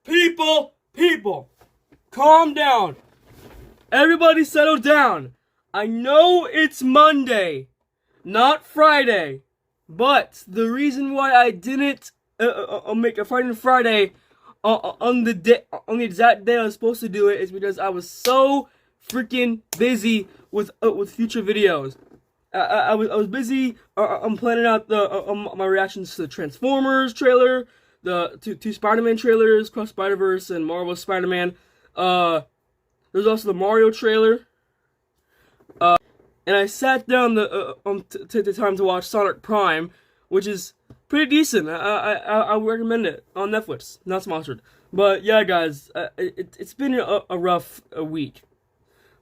People, calm down. Everybody settle down. I know it's Monday, not Friday, but the reason why I didn't make a Friday on the exact day I was supposed to do it is because I was so freaking busy with future videos. I was busy. I'm planning out my reactions to the Transformers trailer, the two Spider-Man trailers, Cross Spider-Verse and Marvel Spider-Man. There's also the Mario trailer. And I sat down the time to watch Sonic Prime, which is pretty decent. I recommend it on Netflix. Not sponsored, but yeah, guys, it's been a rough week.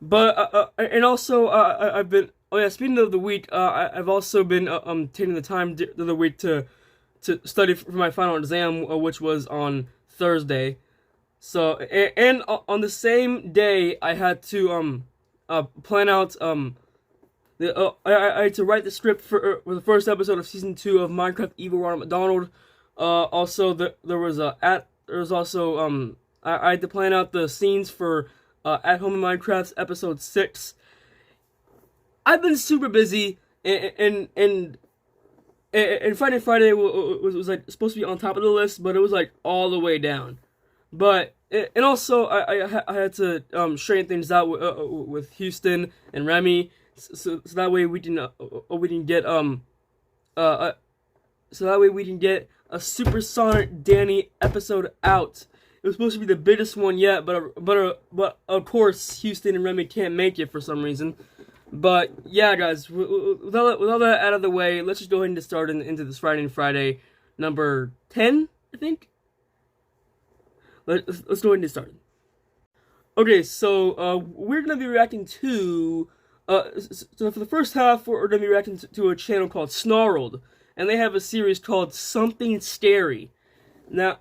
But and also I've been. Oh yeah, speaking of the week, I've also been taking the time the week to study for my final exam, which was on Thursday. So and on the same day, I had to plan out I had to write the script for the first episode of season 2 of Minecraft Evil Ronald McDonald. Also there was also I had to plan out the scenes for At Home in Minecraft episode 6. I've been super busy, and Friday was like supposed to be on top of the list, but it was like all the way down. But and also I had to straighten things out with Houston and Remy, so that way we can get a Supersonic Danny episode out. It was supposed to be the biggest one yet, but of course Houston and Remy can't make it for some reason. But yeah, guys, with all that out of the way, let's just go ahead and get started into this Friday number 10, I think. Let's go ahead and get started. Okay, so we're gonna be reacting to so for the first half, we're gonna be reacting to a channel called Snarled, and they have a series called Something Scary. Now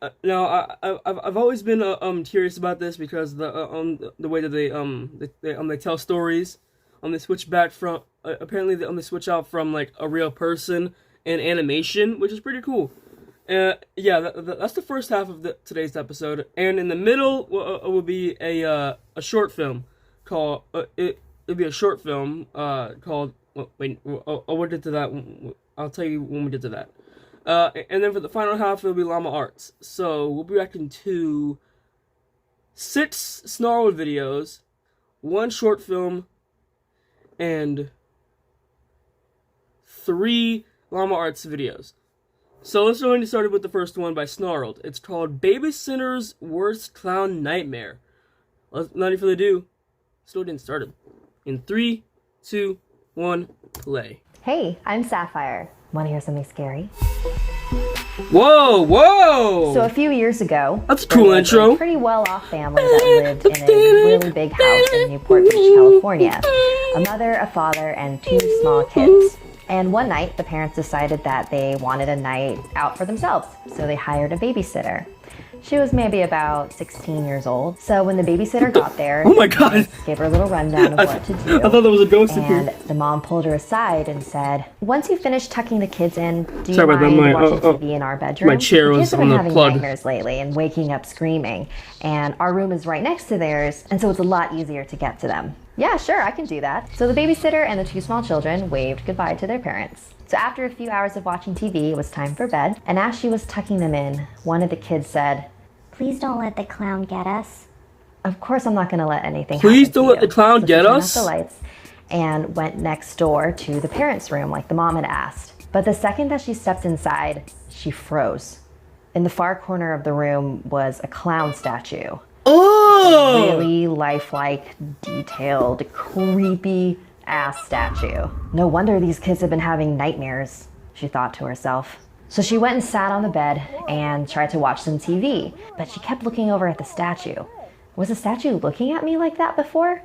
I've always been curious about this because the way that they tell stories. They switch back from apparently they switch out from like a real person and animation, which is pretty cool. Yeah, that's the first half of today's episode, and in the middle will be a short film called it'll be a short film called we'll get to that. I'll tell you when we get to that. And then for the final half it'll be Llama Arts. So we'll be reacting to 6 Snarled videos, 1 short film, and 3 Llama Arts videos. So let's go ahead and get started with the first one by Snarled. It's called Babysitter's Worst Clown Nightmare. Not any further ado, let's go ahead and get started. In 3, 2, 1, play. Hey, I'm Sapphire. Want to hear something scary? Whoa! So a few years ago, that's a cool intro. A pretty well-off family that lived in a really big house in Newport Beach, California. A mother, a father, and 2 small kids. And one night, the parents decided that they wanted a night out for themselves, so they hired a babysitter. She was maybe about 16 years old. So when the babysitter got there, oh my God, gave her a little rundown of what to do. I thought there was a ghost in here. And the mom pulled her aside and said, "Once you finish tucking the kids in, do you mind watching TV in our bedroom? My chair was on the plug. The kids have been having nightmares lately and waking up screaming, and our room is right next to theirs, and so it's a lot easier to get to them." "Yeah, sure, I can do that." So the babysitter and the 2 small children waved goodbye to their parents. So after a few hours of watching TV, it was time for bed. And as she was tucking them in, one of the kids said, "Please don't let the clown get us." Of course I'm not going to let anything happen to you. Please don't let the clown get us? She turned off the lights and went next door to the parents' room like the mom had asked. But the second that she stepped inside, she froze. In the far corner of the room was a clown statue. Oh! A really lifelike, detailed, creepy ass statue. No wonder these kids have been having nightmares, she thought to herself. So she went and sat on the bed and tried to watch some TV, but she kept looking over at the statue. Was the statue looking at me like that before?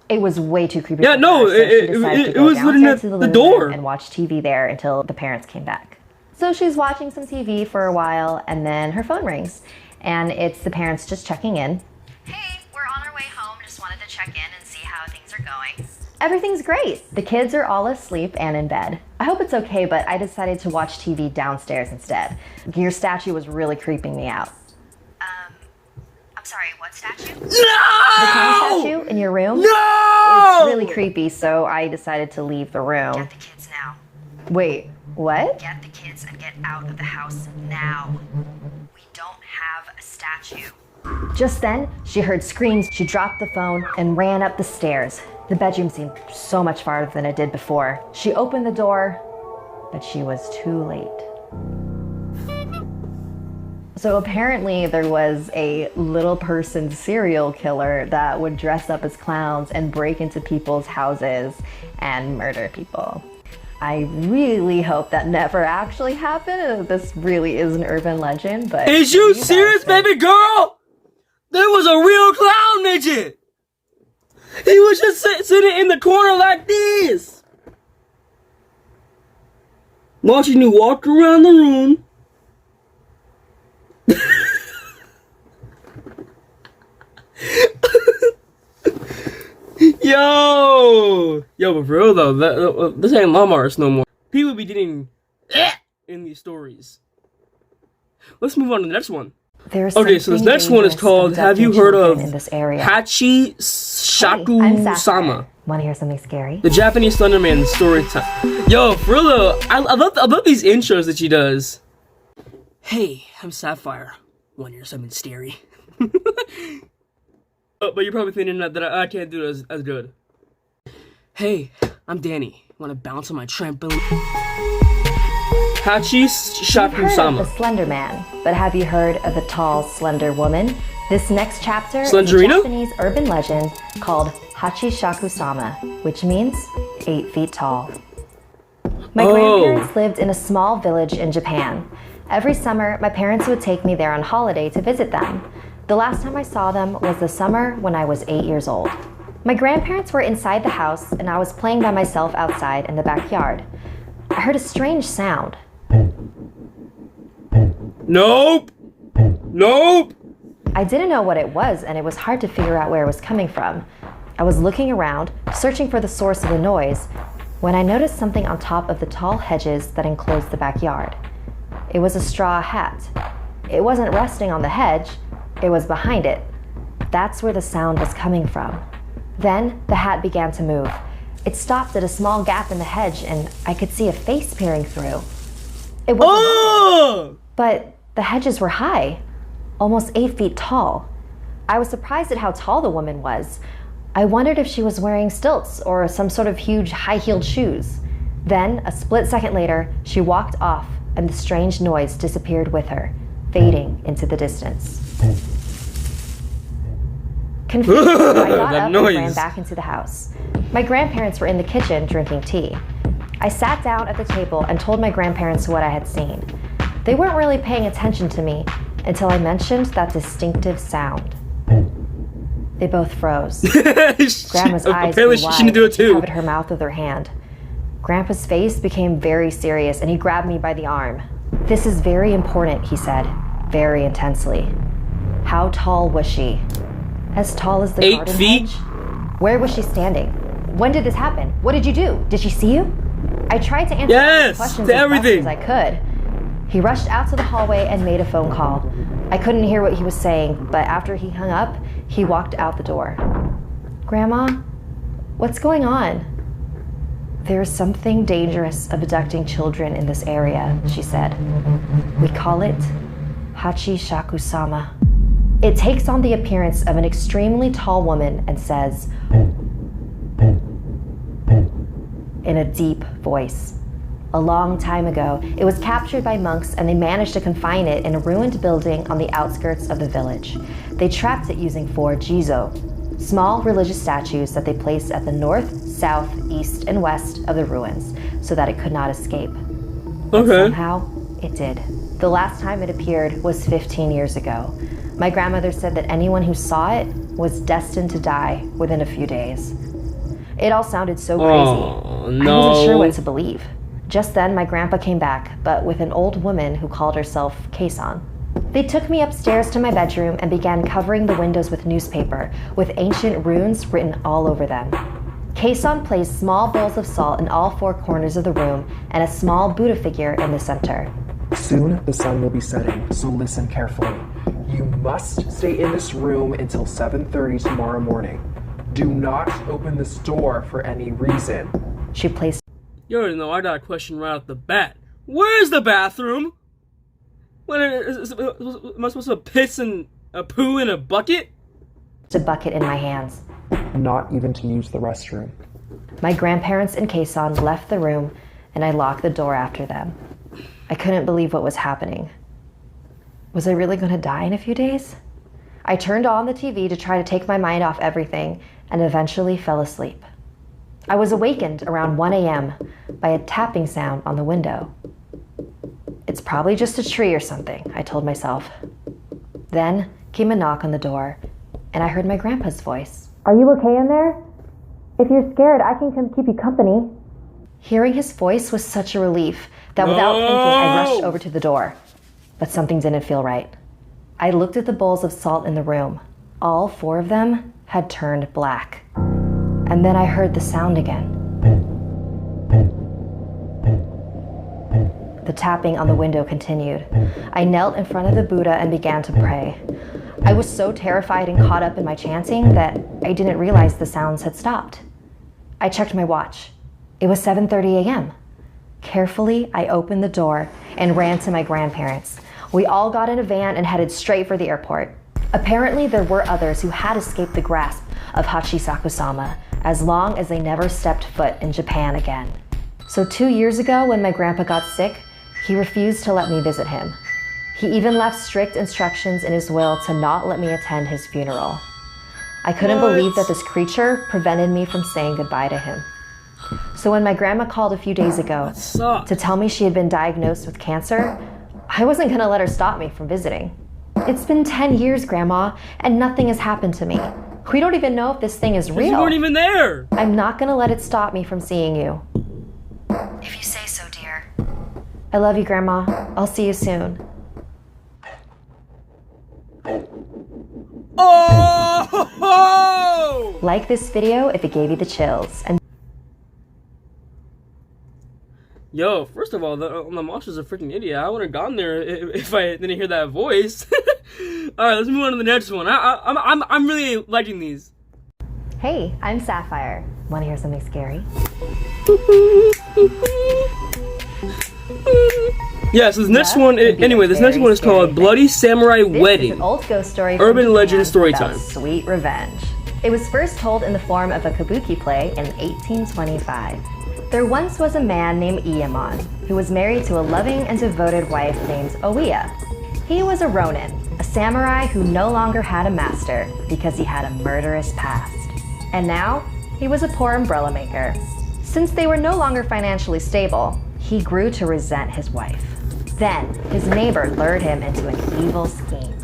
It was way too creepy. Yeah, no, it was looking at the door and watch TV there until the parents came back. So she's watching some TV for a while, and then her phone rings, and it's the parents just checking in. "Hey, we're on our way home. Just wanted to check in and see how things are going." Everything's great. The kids are all asleep and in bed. I hope it's okay, but I decided to watch TV downstairs instead. Your statue was really creeping me out. I'm sorry, what statue? The clown statue in your room? No! It's really creepy, so I decided to leave the room. Get the kids now. Wait, what? Get the kids and get out of the house now. We don't have a statue. Just then, she heard screams. She dropped the phone and ran up the stairs. The bedroom seemed so much farther than it did before. She opened the door, but she was too late. So apparently there was a little person serial killer that would dress up as clowns and break into people's houses and murder people. I really hope that never actually happened. This really is an urban legend, but... Is you serious, baby girl? There was a real clown midget! He was just sitting in the corner like this! Watching you walk around the room. Yo, but for real though, this ain't mom arts no more. People be getting in these stories. Let's move on to the next one. Okay, so this next one is called, have you heard of Hachi Shaku Sama? Want to hear something scary? The Japanese Slenderman story time. Yo, for real though, I love these intros that she does. Hey, I'm Sapphire. Want to hear something scary? But you're probably thinking that I can't do it as good. Hey, I'm Danny. Want to bounce on my trampoline? Hachi Shaku Sama. You've heard of the Slender Man, but have you heard of the tall, slender woman? This next chapter is a Slenderino? Japanese urban legend called Hachi Shaku Sama, which means 8 feet tall. My grandparents lived in a small village in Japan. Every summer, my parents would take me there on holiday to visit them. The last time I saw them was the summer when I was 8 years old. My grandparents were inside the house and I was playing by myself outside in the backyard. I heard a strange sound. Nope! Nope! I didn't know what it was and it was hard to figure out where it was coming from. I was looking around, searching for the source of the noise, when I noticed something on top of the tall hedges that enclosed the backyard. It was a straw hat. It wasn't resting on the hedge, it was behind it. That's where the sound was coming from. Then the hat began to move. It stopped at a small gap in the hedge and I could see a face peering through. It was a woman, but the hedges were high, almost 8 feet tall. I was surprised at how tall the woman was. I wondered if she was wearing stilts or some sort of huge high-heeled shoes. Then, a split second later, she walked off and the strange noise disappeared with her, fading into the distance. Confused, I got up and ran back into the house. My grandparents were in the kitchen drinking tea. I sat down at the table and told my grandparents what I had seen. They weren't really paying attention to me until I mentioned that distinctive sound. They both froze. Grandma's eyes grew wide. She covered her mouth with her hand. Grandpa's face became very serious and he grabbed me by the arm. This is very important, he said, very intensely. How tall was she? As tall as the 8 garden feet? hedge? Where was she standing? When did this happen? What did you do? Did she see you? I tried to answer all questions as best as I could. He rushed out to the hallway and made a phone call. I couldn't hear what he was saying, but after he hung up, he walked out the door. Grandma, what's going on? There's something dangerous abducting children in this area, she said. We call it Hachi Shaku Sama. It takes on the appearance of an extremely tall woman and says, in a deep voice. A long time ago, it was captured by monks and they managed to confine it in a ruined building on the outskirts of the village. They trapped it using 4 jizo, small religious statues that they placed at the north, south, east, and west of the ruins so that it could not escape. Okay. Somehow, it did. The last time it appeared was 15 years ago. My grandmother said that anyone who saw it was destined to die within a few days. It all sounded so crazy. Oh, no. I wasn't sure what to believe. Just then, my grandpa came back, but with an old woman who called herself Keisan. They took me upstairs to my bedroom and began covering the windows with newspaper, with ancient runes written all over them. Kason placed small bowls of salt in all four corners of the room and a small Buddha figure in the center. Soon the sun will be setting, so listen carefully. You must stay in this room until 7:30 tomorrow morning. Do not open this door for any reason. She placed You already know I got a question right off the bat. Where's the bathroom? Am I supposed to piss and poo in a bucket? a bucket in my hands. Not even to use the restroom. My grandparents and Kason left the room, and I locked the door after them. I couldn't believe what was happening. Was I really going to die in a few days? I turned on the TV to try to take my mind off everything, and eventually fell asleep. I was awakened around 1 a.m. by a tapping sound on the window. It's probably just a tree or something, I told myself. Then came a knock on the door, and I heard my grandpa's voice. Are you okay in there? If you're scared, I can come keep you company. Hearing his voice was such a relief that without thinking, I rushed over to the door. But something didn't feel right. I looked at the bowls of salt in the room. All four of them had turned black. And then I heard the sound again. The tapping on the window continued. I knelt in front of the Buddha and began to pray. I was so terrified and caught up in my chanting that I didn't realize the sounds had stopped. I checked my watch. It was 7:30 a.m. Carefully, I opened the door and ran to my grandparents. We all got in a van and headed straight for the airport. Apparently, there were others who had escaped the grasp of Hachisaku-sama, as long as they never stepped foot in Japan again. So 2 years ago, when my grandpa got sick, he refused to let me visit him. He even left strict instructions in his will to not let me attend his funeral. I couldn't believe that this creature prevented me from saying goodbye to him. So when my grandma called a few days ago to tell me she had been diagnosed with cancer, I wasn't going to let her stop me from visiting. It's been 10 years, Grandma, and nothing has happened to me. We don't even know if this thing is real. You weren't even there. I'm not going to let it stop me from seeing you. If you say so, dear. I love you, Grandma. I'll see you soon. Oh! Like this video if it gave you the chills. And Yo, first of all, the monster's a freaking idiot. I would have gone there if I didn't hear that voice. All right, let's move on to the next one. I'm really liking these. hey, I'm Sapphire. Want to hear something scary? Yeah, so this next That one, could be anyway, a this next very one is called scary Bloody Samurai This Wedding. is an old ghost story from Urban Japan legend story about time. sweet revenge. It was first told in the form of a kabuki play in 1825. There once was a man named Iyamon who was married to a loving and devoted wife named Oiya. He was a ronin, a samurai who no longer had a master because he had a murderous past. And now, he was a poor umbrella maker. Since they were no longer financially stable, he grew to resent his wife. Then, his neighbor lured him into an evil scheme.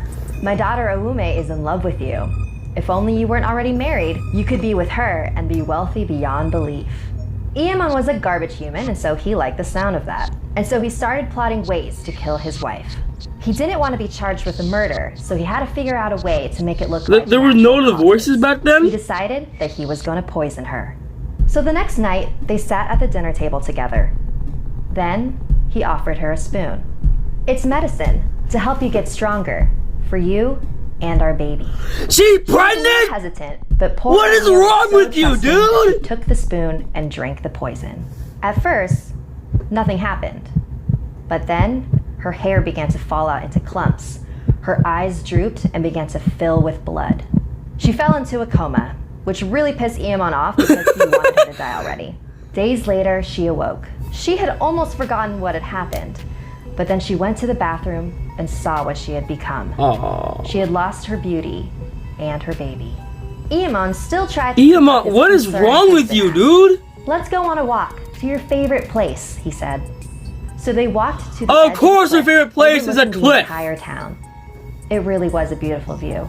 My daughter Aume is in love with you. If only you weren't already married, you could be with her and be wealthy beyond belief. Iyamon was a garbage human, and so he liked the sound of that. And so he started plotting ways to kill his wife. He didn't want to be charged with a murder, so he had to figure out a way to make it look like There were no natural other voices causes. back He then? decided that he was going to poison her. So the next night, they sat at the dinner table together. Then, he offered her a spoon. It's medicine to help you get stronger, for you and our baby. She She was pregnant? hesitant, but poor What is Anya was wrong so with you, trusting, dude? She took the spoon and drank the poison. At first, nothing happened. But then, her hair began to fall out into clumps. Her eyes drooped and began to fill with blood. She fell into a coma, which really pissed Iyamon off because he wanted her to die already. Days later, she awoke. She had almost forgotten what had happened, but then she went to the bathroom and saw what she had become. Aww. She had lost her beauty and her baby. Iyamon still tried to keep up Iyamon, his what is concern wrong with for you, that. dude? Let's go on a walk to your favorite place, he said. So they walked to the Of edge course the her cliff, favorite place is a overlooking cliff. The entire town. It really was a beautiful view.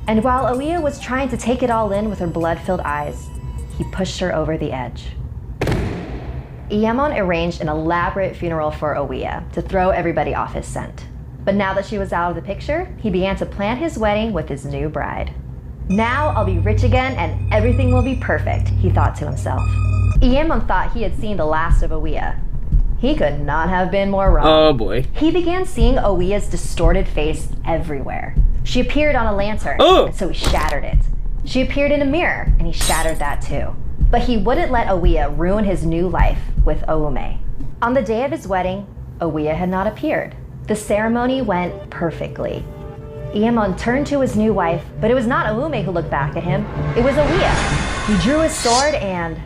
And while Oiya was trying to take it all in with her blood-filled eyes, he pushed her over the edge. Iyamon arranged an elaborate funeral for Oiya to throw everybody off his scent. But now that she was out of the picture, he began to plan his wedding with his new bride. Now I'll be rich again and everything will be perfect, he thought to himself. Ieamon thought he had seen the last of Owia. He could not have been more wrong. Oh boy. He began seeing Owia's distorted face everywhere. She appeared on a lantern, and so he shattered it. She appeared in a mirror, and he shattered that too. But he wouldn't let Owia ruin his new life with Oume. On the day of his wedding, Owia had not appeared. The ceremony went perfectly. Ieamon turned to his new wife, but it was not Oume who looked back at him. It was Owia. He drew his sword and...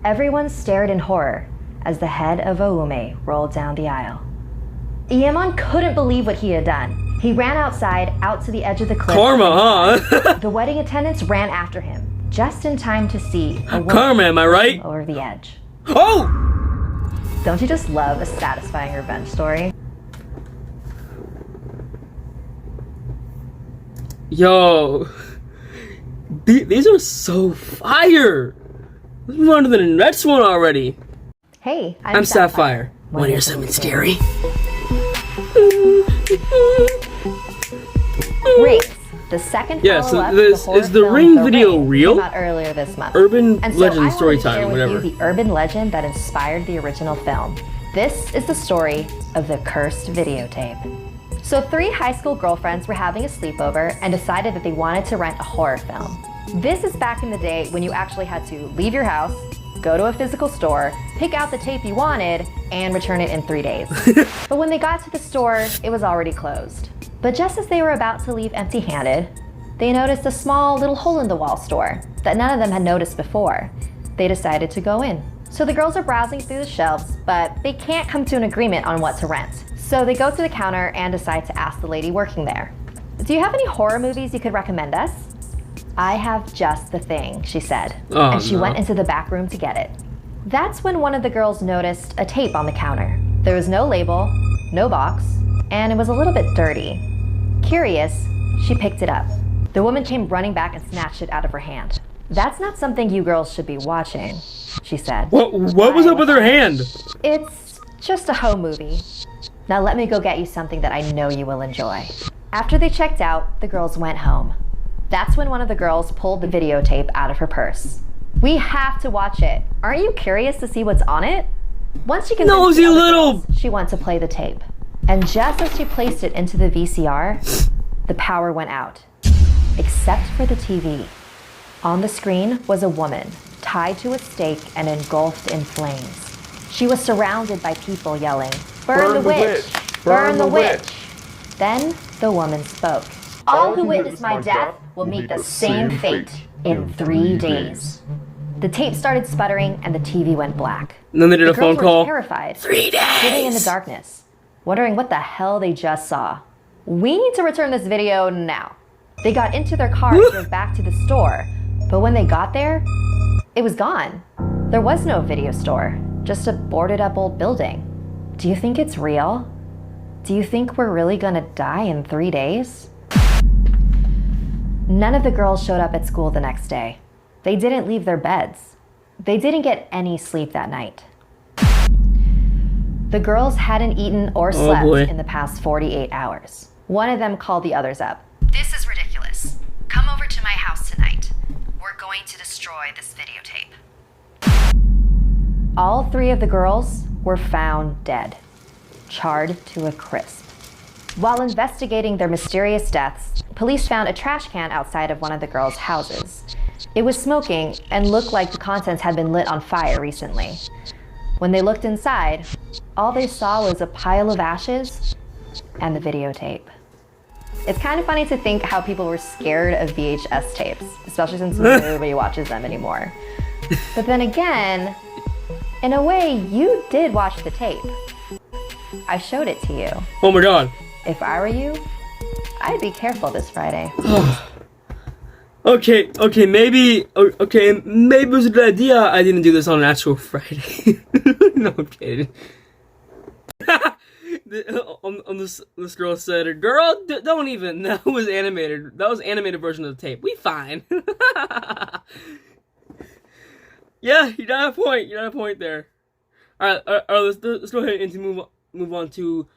Everyone stared in horror as the head of Oume rolled down the aisle. Ieamon couldn't believe what he had done. He ran outside, out to the edge of the cliff. Karma, huh? The wedding attendants ran after him, just in time to see a woman Karma, am I right? over the edge. Oh! Don't you just love a satisfying revenge story? Yo. These are so fire! Let's move on to the next one already. Hey, I'm Sapphire. Wanna hear something scary? Rings, the second Yeah, follow-up so to this the horror is the film Ring The video Ring, real? came out earlier this month. Urban And so legend I wanted story to time, share with whatever. you the urban legend that inspired the original film. This is the story of the cursed videotape. So 3 high school girlfriends were having a sleepover and decided that they wanted to rent a horror film. This is back in the day when you actually had to leave your house, go to a physical store, pick out the tape you wanted, and return it in 3 days. But when they got to the store, it was already closed. But just as they were about to leave empty-handed, they noticed a small little hole-in-the-wall store that none of them had noticed before. They decided to go in. So the girls are browsing through the shelves, but they can't come to an agreement on what to rent. So they go to the counter and decide to ask the lady working there, "Do you have any horror movies you could recommend us?" "I have just the thing," she said, and she went into the back room to get it. That's when one of the girls noticed a tape on the counter. There was no label, no box, and it was a little bit dirty. Curious, she picked it up. The woman came running back and snatched it out of her hand. "That's not something you girls should be watching," she said. What was up with her hand? "It's just a home movie. Now let me go get you something that I know you will enjoy." After they checked out, the girls went home. That's when one of the girls pulled the videotape out of her purse. "We have to watch it. Aren't you curious to see what's on it?" Once she convinced Nosy the other little- girls, she went to play the tape. And just as she placed it into the VCR, the power went out. Except for the TV. On the screen was a woman, tied to a stake and engulfed in flames. She was surrounded by people yelling, "Burn the witch! Burn the witch!" Then the woman spoke. "All who witness my death will meet the same fate in 3 days." The tape started sputtering and the TV went black. And then they did The a phone girls were call. terrified, 3 days! sitting in the darkness, wondering what the hell they just saw. "We need to return this video now." They got into their car and drove back to the store, but when they got there, it was gone. There was no video store, just a boarded up old building. Do you think it's real? Do you think we're really gonna die in 3 days? None of the girls showed up at school the next day. They didn't leave their beds. They didn't get any sleep that night. The girls hadn't eaten or slept boy. in the past 48 hours. One of them called the others up. This is ridiculous. Come over to my house tonight. We're going to destroy this videotape. All 3 of the girls were found dead, charred to a crisp. While investigating their mysterious deaths, police found a trash can outside of one of the girls' houses. It was smoking and looked like the contents had been lit on fire recently. When they looked inside, all they saw was a pile of ashes and the videotape. It's kind of funny to think how people were scared of VHS tapes, especially since nobody watches them anymore. But then again, in a way, you did watch the tape. I showed it to you. Oh my god. If I were you, I'd be careful this Friday. Okay, maybe it was a good idea I didn't do this on an actual Friday. No, I'm kidding. This girl said, "Girl, don't even." That was animated. That was animated version of the tape. We fine. Yeah, you got a point. You got a point there. All right. Let's go ahead and move on to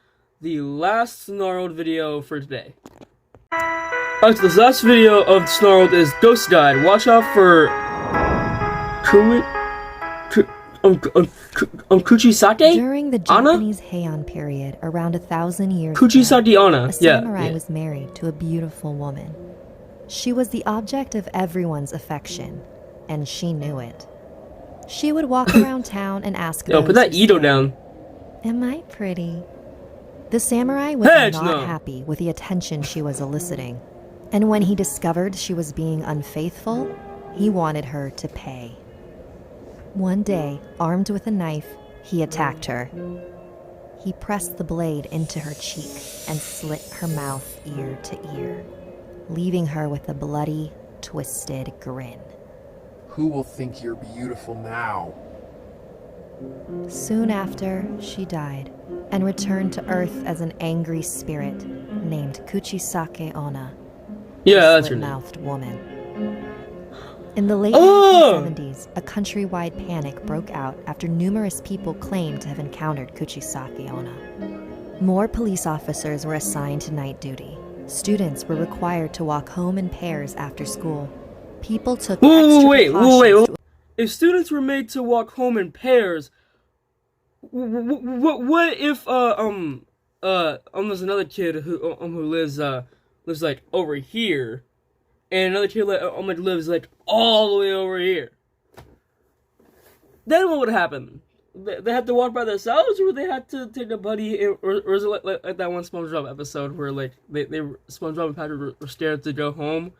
the last snarled video for today. Alright, so this last video of Snarled is Ghost Guide. Watch out for Kuchisake? During the Anna? Japanese Heian period, around 1,000 years Kuchisake ago, Anna. a Yeah. samurai yeah. was married to a beautiful woman. She was the object of everyone's affection, and she knew it. She would walk around town and ask Yo, those put that who Ito stared, down. "Am I pretty?" The samurai was Heck not no. happy with the attention she was eliciting, and when he discovered she was being unfaithful, he wanted her to pay. One day, armed with a knife, he attacked her. He pressed the blade into her cheek and slit her mouth ear to ear, leaving her with a bloody, twisted grin. Who will think you're beautiful now? Soon after, she died and returned to Earth as an angry spirit named Kuchisake Onna, Yeah, a that's her name. slit-mouthed woman. In the late Oh! 1970s, a countrywide panic broke out after numerous people claimed to have encountered Kuchisake Onna. More police officers were assigned to night duty. Students were required to walk home in pairs after school. People took extra Wait. precautions to If students were made to walk home in pairs, what if there's another kid who lives like over here, and another kid like lives like all the way over here? Then what would happen? They had to walk by themselves, or they had to take a buddy, or is it like that one SpongeBob episode where like they SpongeBob and Patrick were scared to go home?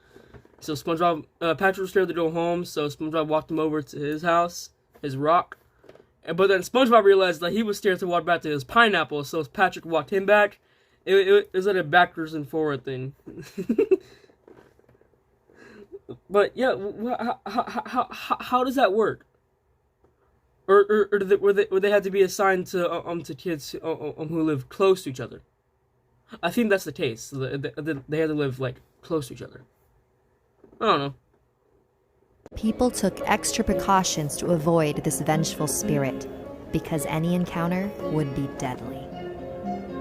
So Patrick was scared to go home, so SpongeBob walked him over to his house, his rock. But then SpongeBob realized that he was scared to walk back to his pineapple, so Patrick walked him back. It was like a backwards and forward thing. But yeah, how does that work? Or would they have to be assigned to kids who live close to each other? I think that's the case. They had to live like close to each other. I don't know. People took extra precautions to avoid this vengeful spirit, because any encounter would be deadly.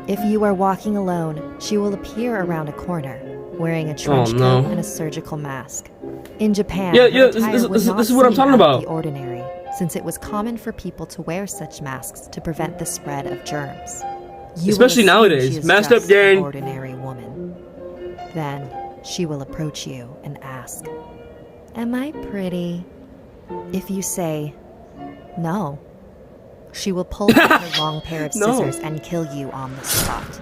If you are walking alone, she will appear around a corner, wearing a trench no. coat and a surgical mask. In Japan, Yeah, her this attire would not is what I'm seem talking out of about. the ordinary, since it was common for people to wear such masks to prevent the spread of germs. You will Especially assume nowadays. she is Masked up just an gang. ordinary woman. Then she will approach you and ask, "Am I pretty?" If you say, "No," she will pull out her long pair of No. scissors and kill you on the spot.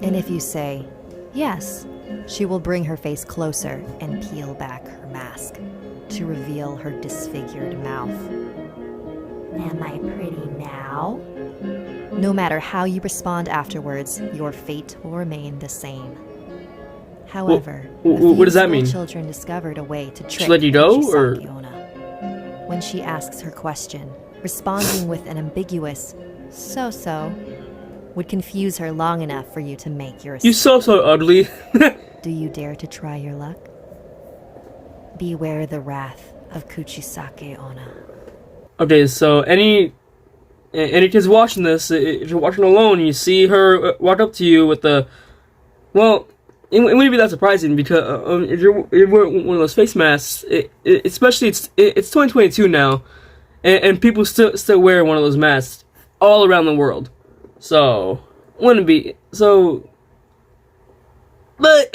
And if you say, "Yes," she will bring her face closer and peel back her mask to reveal her disfigured mouth. "Am I pretty now?" No matter how you respond afterwards, your fate will remain the same. However, what does that mean? Children discovered a way to trick let you go, or- Kuchisake Onna. When she asks her question, responding with an ambiguous "so-so" would confuse her long enough for you to make your You escape. so ugly. Do you dare to try your luck? Beware the wrath of Kuchisake Onna. Okay, so any kids watching this, if you're watching alone, and you see her walk up to you with the, well, it wouldn't be that surprising because if you're wearing one of those face masks, especially it's 2022 now, and people still wear one of those masks all around the world, so wouldn't be so. But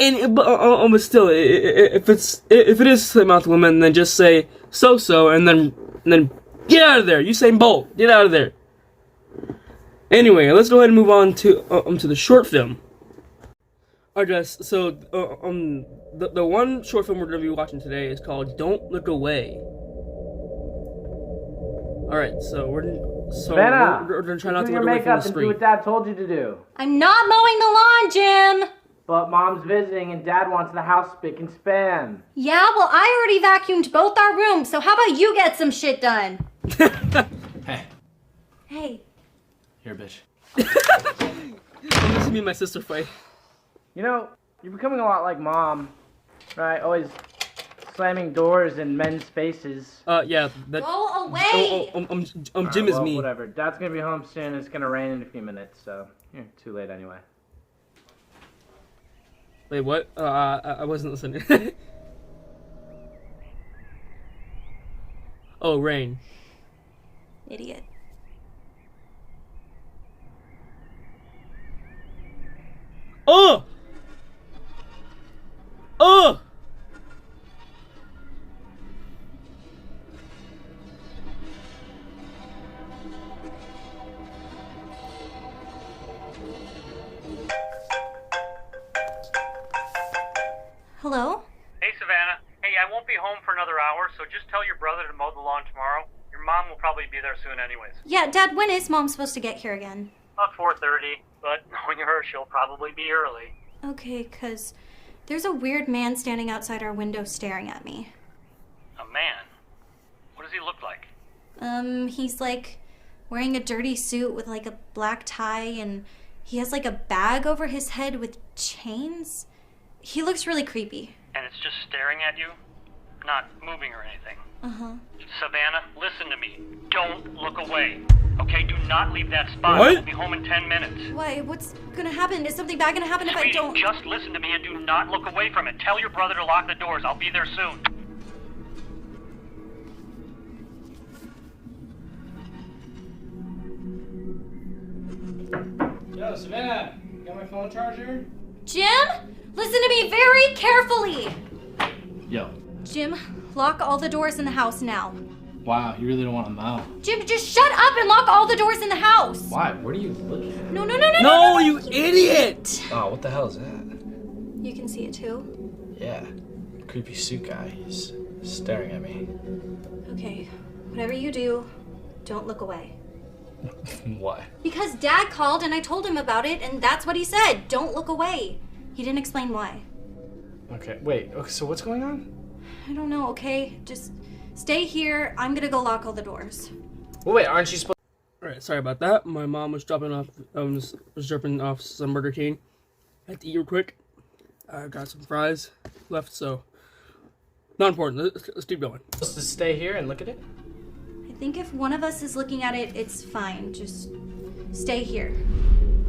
still, if it is slim mouth woman, then just say so, and then get out of there, Usain Bolt, get out of there. Anyway, let's go ahead and move on to the short film. Alright guys, so the one short film we're gonna be watching today is called "Don't Look Away." Alright, so we're gonna try not to do your look away from makeup the and do screen. what Dad told you to do. I'm not mowing the lawn, Jim! But Mom's visiting and Dad wants the house spick and span. Yeah, well, I already vacuumed both our rooms, so how about you get some shit done? Hey, Hey. here, bitch. This is me and my sister fight. You know, you're becoming a lot like Mom, right? Always slamming doors in men's faces. Yeah, that. Go away! Jim is Well, me. whatever. Dad's gonna be home soon. It's gonna rain in a few minutes, so you're too late anyway. Wait, what? I wasn't listening. Oh, rain. Idiot. Oh! Oh! Hello? Hey, Savannah. Hey, I won't be home for another hour, so just tell your brother to mow the lawn tomorrow. Your mom will probably be there soon anyways. Yeah, Dad, when is Mom supposed to get here again? About 4:30, but knowing her, she'll probably be early. Okay, 'cause there's a weird man standing outside our window staring at me. A man? What does he look like? He's like wearing a dirty suit with like a black tie, and he has like a bag over his head with chains. He looks really creepy. And it's just staring at you? Not moving or anything. Uh-huh. Savannah, listen to me. Don't look away. Okay, do not leave that spot. What? I'll be home in 10 minutes. Why? What's gonna happen? Is something bad gonna happen if I Sweetie, don't? just listen to me and do not look away from it. Tell your brother to lock the doors. I'll be there soon. Yo, Savannah, you got my phone charger? Jim, listen to me very carefully. Yo. Jim, lock all the doors in the house now. Wow, you really don't want to mow. Jim, just shut up and lock all the doors in the house. Why? What are you looking at? No, No, you idiot! Oh, what the hell is that? You can see it too. Yeah, creepy suit guy. He's staring at me. Okay, whatever you do, don't look away. Why? Because Dad called and I told him about it, and that's what he said. Don't look away. He didn't explain why. Okay, wait. Okay, so what's going on? I don't know, okay? Just stay here. I'm gonna go lock all the doors. Well, wait, aren't you supposed? Alright, sorry about that. My mom was dropping off some Burger King. I had to eat real quick. I got some fries left, so not important. Let's keep going. Supposed to stay here and look at it? I think if one of us is looking at it, it's fine. Just stay here.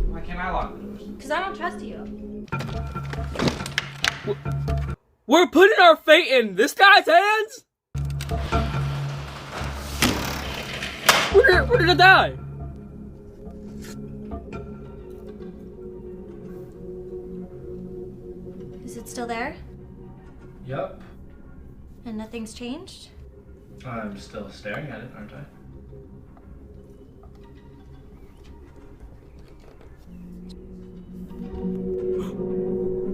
Why can't I lock the doors? Because I don't trust you. We're putting our fate in this guy's hands? We're gonna die. Is it still there? Yep. And nothing's changed? I'm still staring at it, aren't I?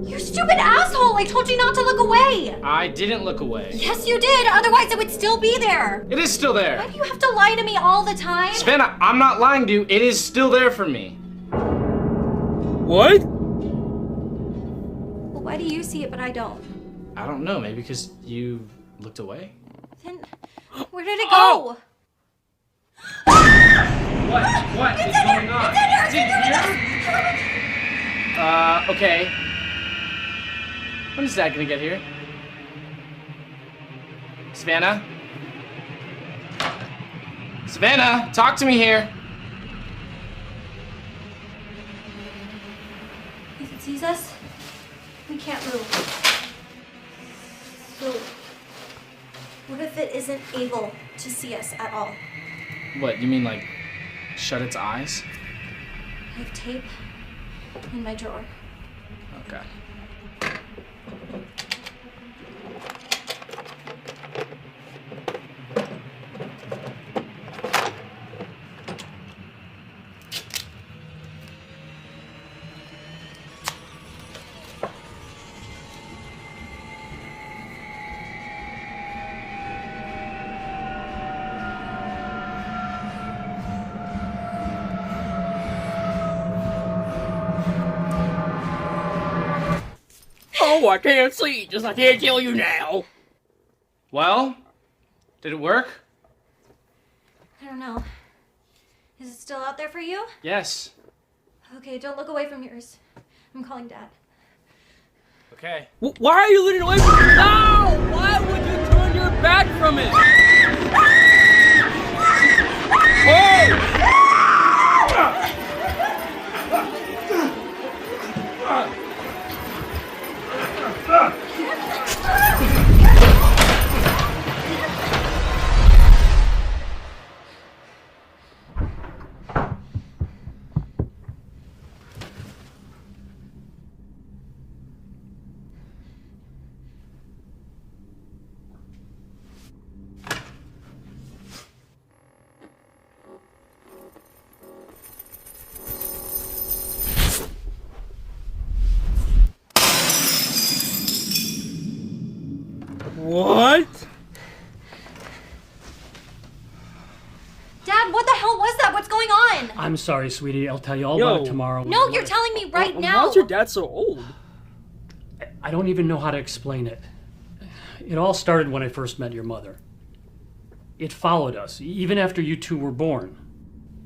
You stupid asshole! I told you not to look away! I didn't look away. Yes, you did! Otherwise, it would still be there! It is still there. Why do you have to lie to me all the time? Savannah, I'm not lying to you. It is still there for me. What? Well, why do you see it but I don't? I don't know. Maybe because you looked away. Then, where did it go? What is going on? It's in here? Okay. When is Dad gonna get here? Savannah? Savannah, talk to me here. If it sees us, we can't move. So, what if it isn't able to see us at all? What, you mean like shut its eyes? I have tape in my drawer. Okay. Oh, I can't see. Just I can't kill you now. Well, did it work? I don't know. Is it still out there for you? Yes. Okay, don't look away from yours. I'm calling Dad. Okay. Why are you looking away from it? No! Why would you turn your back from it? Oh! I'm sorry, sweetie. I'll tell you all about it tomorrow. No, you're telling me right now. How's your dad so old? I don't even know how to explain it. It all started when I first met your mother. It followed us, even after you two were born.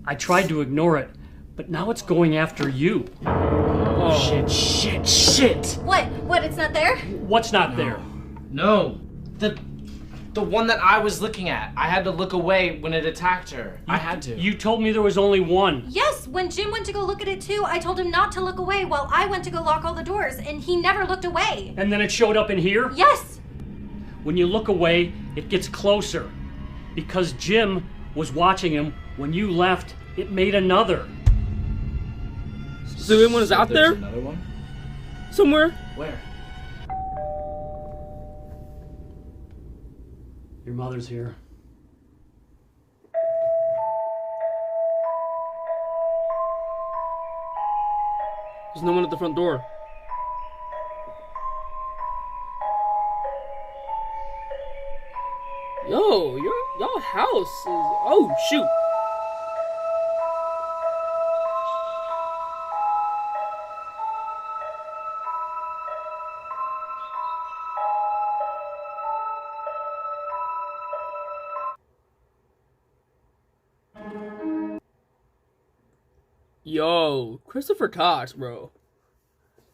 I tried to ignore it, but now it's going after you. Oh. Shit. What? It's not there? What's not there? No. The one that I was looking at. I had to look away when it attacked her. I had to. You told me there was only one. Yes, when Jim went to go look at it too, I told him not to look away while I went to go lock all the doors, and he never looked away. And then it showed up in here? Yes! When you look away, it gets closer. Because Jim was watching him. When you left, it made another. So anyone is out there? Another one? Somewhere? Where? Your mother's here. There's no one at the front door. Yo, y'all house is... Oh, shoot. Yo, Christopher Cox, bro.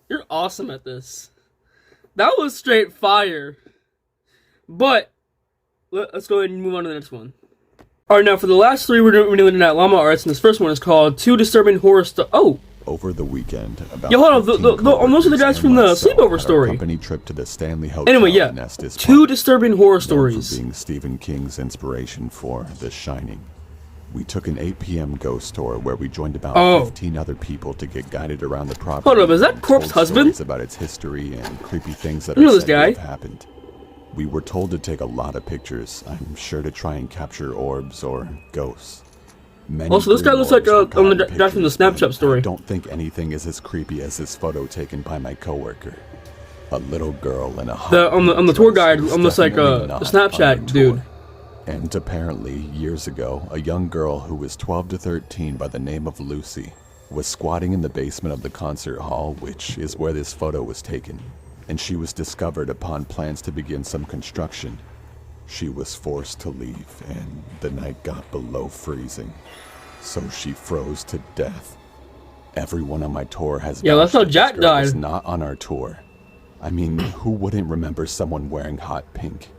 You're awesome at this. That was straight fire. But, let's go ahead and move on to the next one. Alright, now for the last three, we're doing at Llama Arts, and this first one is called Two Disturbing Horror Stories. Oh! Over the weekend, about hold on, those are the guys from the sleepover story. Company trip to the Stanley Hotel. Anyway, yeah, Two Disturbing Horror Stories. Being Stephen King's inspiration for The Shining. We took an 8 p.m. ghost tour where we joined about 15 other people to get guided around the property. Hold up, is that Corpse Husband? About its history and creepy things that you know are this said guy. to have happened. We were told to take a lot of pictures. I'm sure to try and capture orbs or ghosts. Also, this guy looks like the guy from the Snapchat story. I don't think anything is as creepy as this photo taken by my coworker. A little girl in a on the tour guide, almost like a Snapchat dude. And apparently, years ago, a young girl who was 12 to 13 by the name of Lucy was squatting in the basement of the concert hall, which is where this photo was taken. And she was discovered upon plans to begin some construction. She was forced to leave, and the night got below freezing. So she froze to death. Everyone on my tour has that's how Jack died. Was not on our tour. I mean, who wouldn't remember someone wearing hot pink?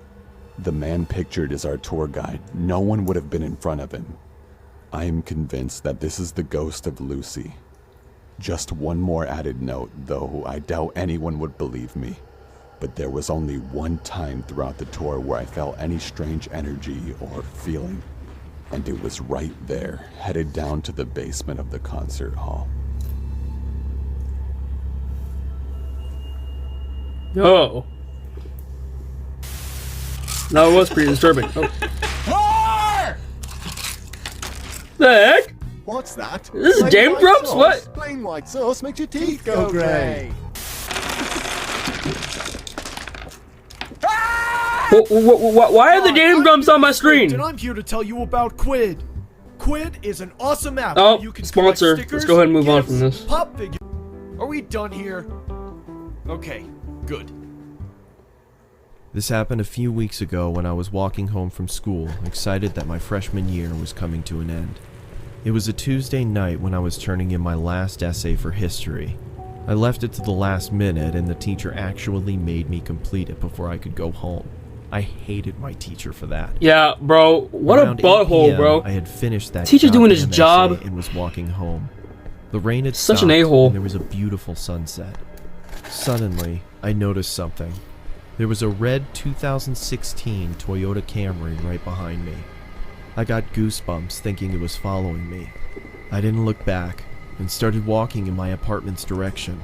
The man pictured is our tour guide. No one would have been in front of him. I am convinced that this is the ghost of Lucy. Just one more added note, though I doubt anyone would believe me. But there was only one time throughout the tour where I felt any strange energy or feeling. And it was right there, headed down to the basement of the concert hall. Oh. No, it was pretty disturbing. Oh. The heck? What's that? This is Game Grumps? What? Plain white sauce makes your teeth go grey. Why are the Game Grumps on my screen? And I'm here to tell you about Quid. Quid is an awesome app. Oh, you can sponsor. Stickers, let's go ahead and move on gifts, from this. Pop figure. Are we done here? Okay, good. This happened a few weeks ago when I was walking home from school, excited that my freshman year was coming to an end. It was a Tuesday night when I was turning in my last essay for history. I left it to the last minute and the teacher actually made me complete it before I could go home. I hated my teacher for that. Yeah, bro. What Around a butthole, 8 p.m., bro. I had finished that teacher doing his job and was walking home. The rain had such stopped, an a-hole. and there was a beautiful sunset. Suddenly, I noticed something. There was a red 2016 Toyota Camry right behind me. I got goosebumps thinking it was following me. I didn't look back and started walking in my apartment's direction.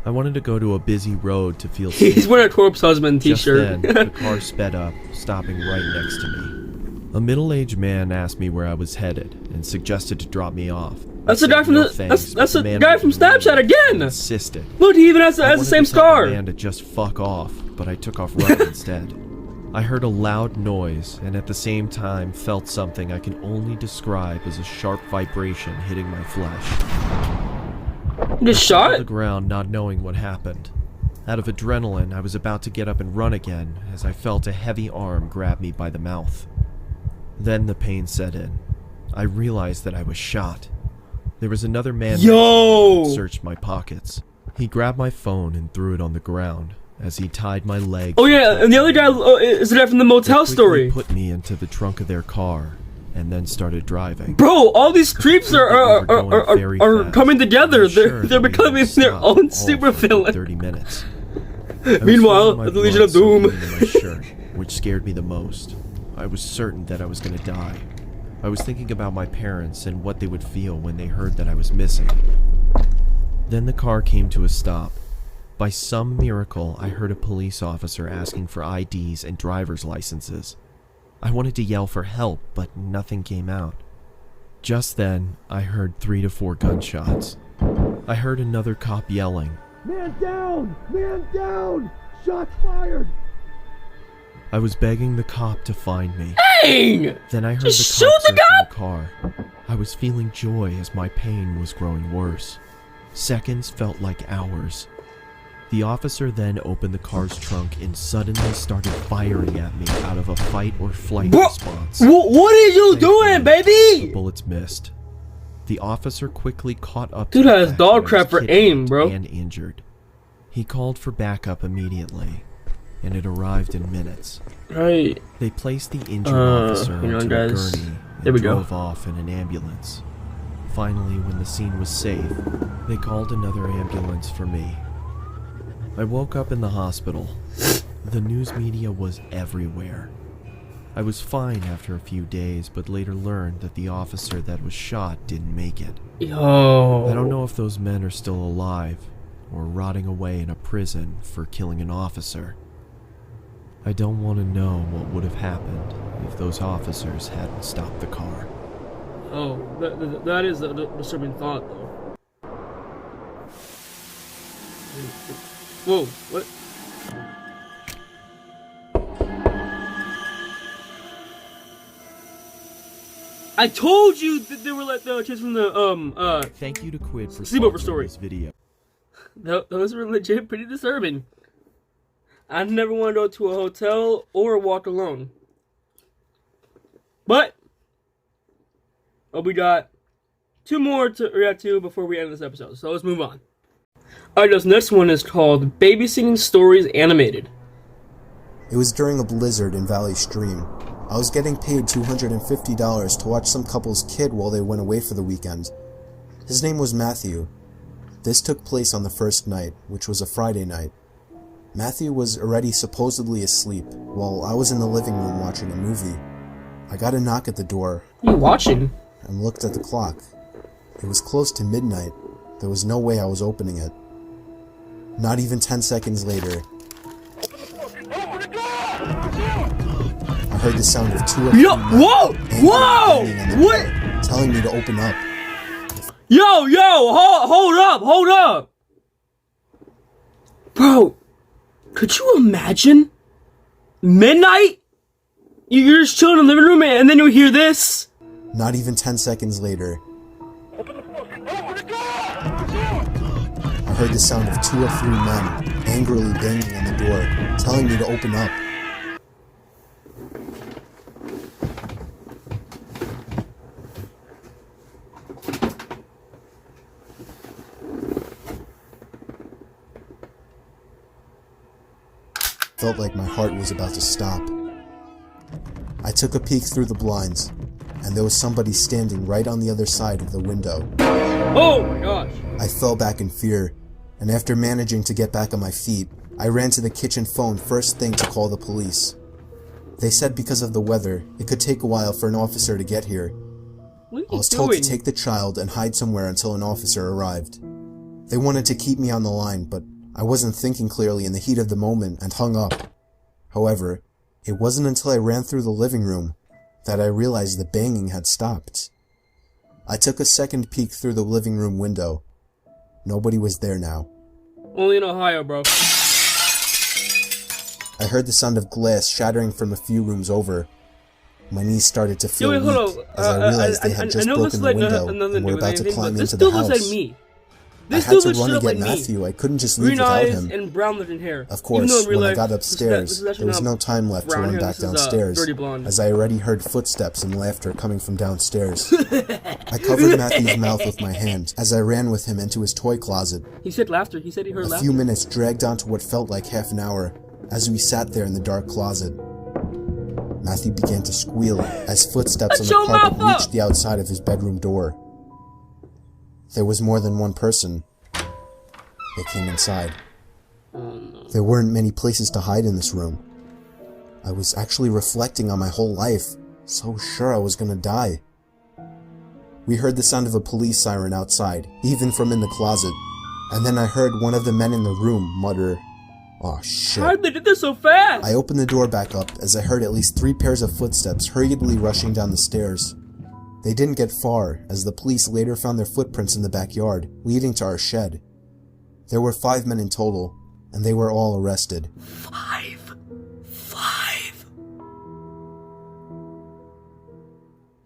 I wanted to go to a busy road to feel safe. He's wearing a Corpse Husband t-shirt. Just then, the car sped up, stopping right next to me. A middle-aged man asked me where I was headed and suggested to drop me off. That's the guy from that's the guy from Snapchat again. Insisted. Look, he even has the same scar. I wanted to tell the man to just fuck off, but I took off running instead. I heard a loud noise and at the same time felt something I can only describe as a sharp vibration hitting my flesh. You shot? I fell to the ground not knowing what happened. Out of adrenaline, I was about to get up and run again as I felt a heavy arm grab me by the mouth. Then the pain set in. I realized that I was shot. There was another man Yo! who searched my pockets. He grabbed my phone and threw it on the ground as he tied my legs. Oh yeah, and the other guy is the guy from the motel story. Put me into the trunk of their car and then started driving. Bro, all these creeps are coming together. They're becoming their own supervillain. 30 minutes. Meanwhile, the Legion of Doom. My shirt, which scared me the most. I was certain that I was going to die. I was thinking about my parents and what they would feel when they heard that I was missing. Then the car came to a stop. By some miracle, I heard a police officer asking for IDs and driver's licenses. I wanted to yell for help, but nothing came out. Just then, I heard 3 to 4 gunshots. I heard another cop yelling, "Man down! Man down! Shots fired!" I was begging the cop to find me. Dang! Then I heard Just the cop shoot the searching cop! the car. I was feeling joy as my pain was growing worse. Seconds felt like hours. The officer then opened the car's trunk and suddenly started firing at me out of a fight or flight response. What are you doing, baby? The bullets missed. The officer quickly caught up Dude to the has fact dog that I was crap for aim, kidnapped bro. and injured. He called for backup immediately, and it arrived in minutes. Right. They placed the injured officer hang on, onto a guys. gurney There and we go. drove off in an ambulance. Finally, when the scene was safe, they called another ambulance for me. I woke up in the hospital. The news media was everywhere. I was fine after a few days, but later learned that the officer that was shot didn't make it. Yo. I don't know if those men are still alive or rotting away in a prison for killing an officer. I don't want to know what would have happened if those officers hadn't stopped the car. Oh, that is a disturbing thought, though. Whoa, what? I told you that they were like the kids from the Thank you to Quid for Sleepover sponsoring Story. this video. Those were legit pretty disturbing. I never want to go to a hotel or walk alone. But we got 2 more to react to before we end this episode. So let's move on. Alright, this next one is called Babysitting Stories Animated. It was during a blizzard in Valley Stream. I was getting paid $250 to watch some couple's kid while they went away for the weekend. His name was Matthew. This took place on the first night, which was a Friday night. Matthew was already supposedly asleep, while I was in the living room watching a movie. I got a knock at the door. You watching? And looked at the clock. It was close to midnight. There was no way I was opening it. Not even 10 seconds later, I heard the sound of 2 or 3 men whoa! Whoa! banging on the What? door, telling me to open up. Yo, hold up! Bro, could you imagine? Midnight? You're just chilling in the living room and then you hear this? Not even 10 seconds later, I heard the sound of 2 or 3 men angrily banging on the door, telling me to open up. Felt like my heart was about to stop. I took a peek through the blinds, and there was somebody standing right on the other side of the window. Oh my gosh. I fell back in fear, and after managing to get back on my feet, I ran to the kitchen phone first thing to call the police. They said because of the weather, it could take a while for an officer to get here. What are I you was told doing? to take the child and hide somewhere until an officer arrived. They wanted to keep me on the line, but I wasn't thinking clearly in the heat of the moment and hung up. However, it wasn't until I ran through the living room that I realized the banging had stopped. I took a second peek through the living room window. Nobody was there now. Only in Ohio, bro. I heard the sound of glass shattering from a few rooms over. My knees started to feel Yo, wait, hold weak on. as I realized they had I just know this broken is the like window another and were about to thing, climb but this into the still looks house. like me. I This had still to looks run shit and up get like Matthew. me. I couldn't just leave Green without eyes him. and brown looking hair. Of Even course, though in real when I life, got this is upstairs, actually there was not no time left to brown run hair, back this is, downstairs, dirty blonde. as I already heard footsteps and laughter coming from downstairs. I covered Matthew's mouth with my hand as I ran with him into his toy closet. He said laughter. He said he heard A laughter. few minutes dragged on to what felt like half an hour as we sat there in the dark closet. Matthew began to squeal as footsteps on the carpet reached the outside of his bedroom door. There was more than one person that came inside. There weren't many places to hide in this room. I was actually reflecting on my whole life, so sure I was gonna die. We heard the sound of a police siren outside, even from in the closet, and then I heard one of the men in the room mutter, "Aw, shit." How did they do this so fast? I opened the door back up as I heard at least 3 pairs of footsteps hurriedly rushing down the stairs. They didn't get far, as the police later found their footprints in the backyard, leading to our shed. There were 5 men in total, and they were all arrested. 5.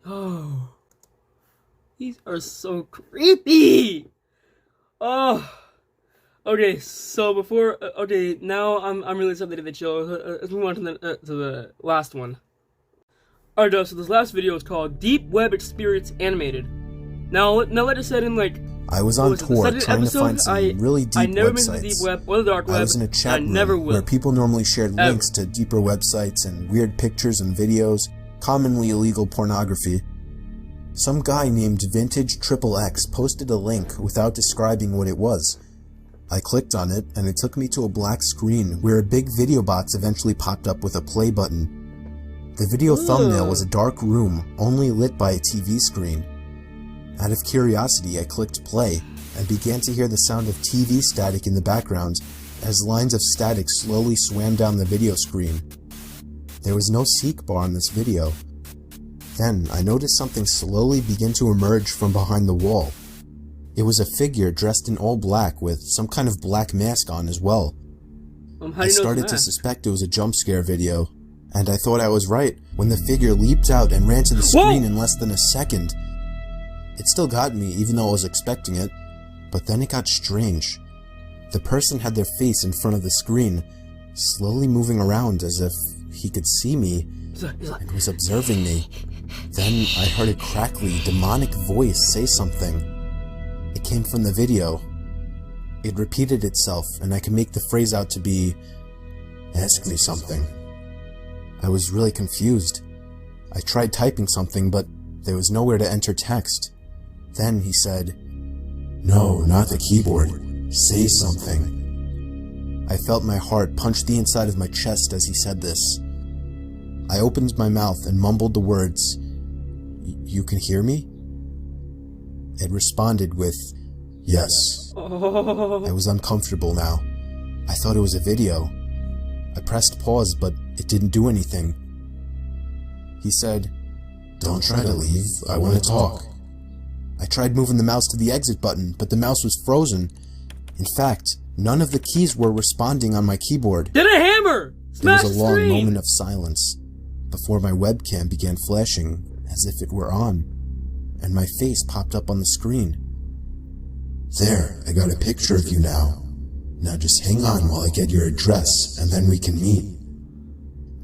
Oh. These are so creepy. Oh. Okay, so before okay, now I'm really excited to the show. Let's move on to the last one. Alright, so this last video is called Deep Web Experience Animated. Now let us set in like I was on tour trying to find some really deep I never been to the websites. deep web or the dark web. I was in a chat I never room will. where people normally shared links to deeper websites and weird pictures and videos, commonly illegal pornography. Some guy named Vintage XXX posted a link without describing what it was. I clicked on it, and it took me to a black screen where a big video box eventually popped up with a play button. The video thumbnail was a dark room, only lit by a TV screen. Out of curiosity, I clicked play, and began to hear the sound of TV static in the background as lines of static slowly swam down the video screen. There was no seek bar on this video. Then, I noticed something slowly begin to emerge from behind the wall. It was a figure dressed in all black with some kind of black mask on as well. I started to suspect it was a jump scare video, and I thought I was right when the figure leaped out and ran to the screen in less than a second. It still got me, even though I was expecting it, but then it got strange. The person had their face in front of the screen, slowly moving around as if he could see me and was observing me. Then I heard a crackly, demonic voice say something. It came from the video. It repeated itself, and I could make the phrase out to be, "Ask me something." I was really confused. I tried typing something, but there was nowhere to enter text. Then he said, "No, not the keyboard. Say something." I felt my heart punch the inside of my chest as he said this. I opened my mouth and mumbled the words, "You can hear me?" It responded with, "Yes." I was uncomfortable now. I thought it was a video. I pressed pause, but it didn't do anything. He said, "Don't try to leave. I want to talk." I tried moving the mouse to the exit button, but the mouse was frozen. In fact, none of the keys were responding on my keyboard. Get a hammer! There Smash was a the long screen! moment of silence before my webcam began flashing as if it were on, and my face popped up on the screen. "There, I got a picture of you now. Now just hang on while I get your address, and then we can meet."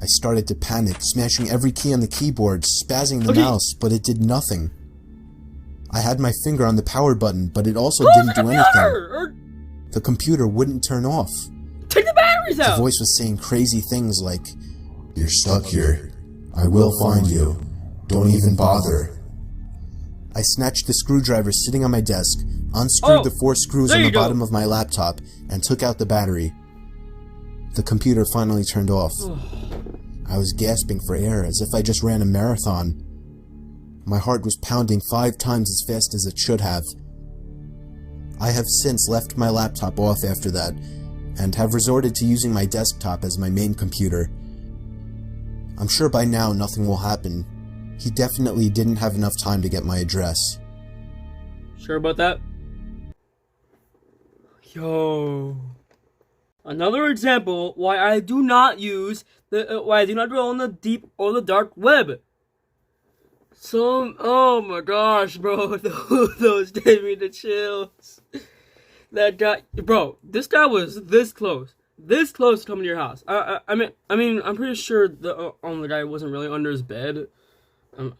I started to panic, smashing every key on the keyboard, spazzing the mouse, but it did nothing. I had my finger on the power button, but it also didn't do anything. The computer wouldn't turn off. Take the batteries out! The voice was saying crazy things like, "You're stuck here. I will find you. Don't even bother." I snatched the screwdriver sitting on my desk, unscrewed the 4 screws on the bottom of my laptop, and took out the battery. The computer finally turned off. I was gasping for air as if I just ran a marathon. My heart was pounding 5 times as fast as it should have. I have since left my laptop off after that, and have resorted to using my desktop as my main computer. I'm sure by now nothing will happen. He definitely didn't have enough time to get my address. Sure about that? Yo. Another example why I do not use why I do not go on the deep or the dark web. So, oh my gosh, bro, those gave me the chills. That guy, bro, this guy was this close to coming to your house. I mean, I'm pretty sure the guy wasn't really under his bed. I'm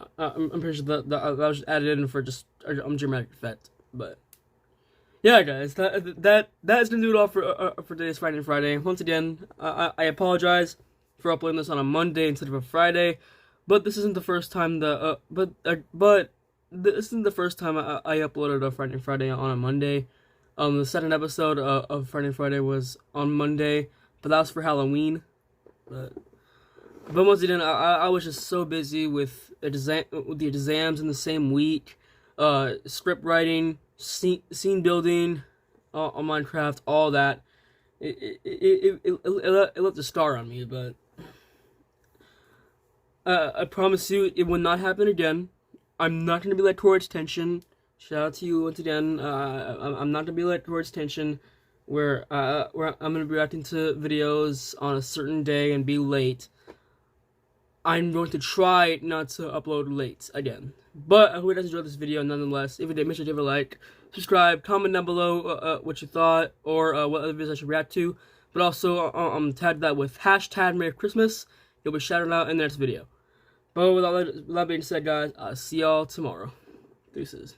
pretty sure that was just added in for just dramatic effect. But yeah, guys, that's gonna do it all for today's Friday. Once again, I apologize for uploading this on a Monday instead of a Friday, but this isn't the first time but this isn't the first time I uploaded a Friday on a Monday. The second episode of Friday was on Monday, but that was for Halloween. But once again, I was just so busy with the exams in the same week, script writing, scene building on Minecraft, all that. It left a scar on me, but I promise you it will not happen again. I'm not going to be led towards tension. Shout out to you once again. I'm not going to be led towards tension where I'm going to be reacting to videos on a certain day and be late. I'm going to try not to upload late again. But I hope you guys enjoyed this video nonetheless. If you did, make sure to give it a like, subscribe, comment down below what you thought, or what other videos I should react to. But also, tag that with hashtag Merry Christmas. You'll be shouted out in the next video. But with that being said, guys, I'll see y'all tomorrow. Deuces.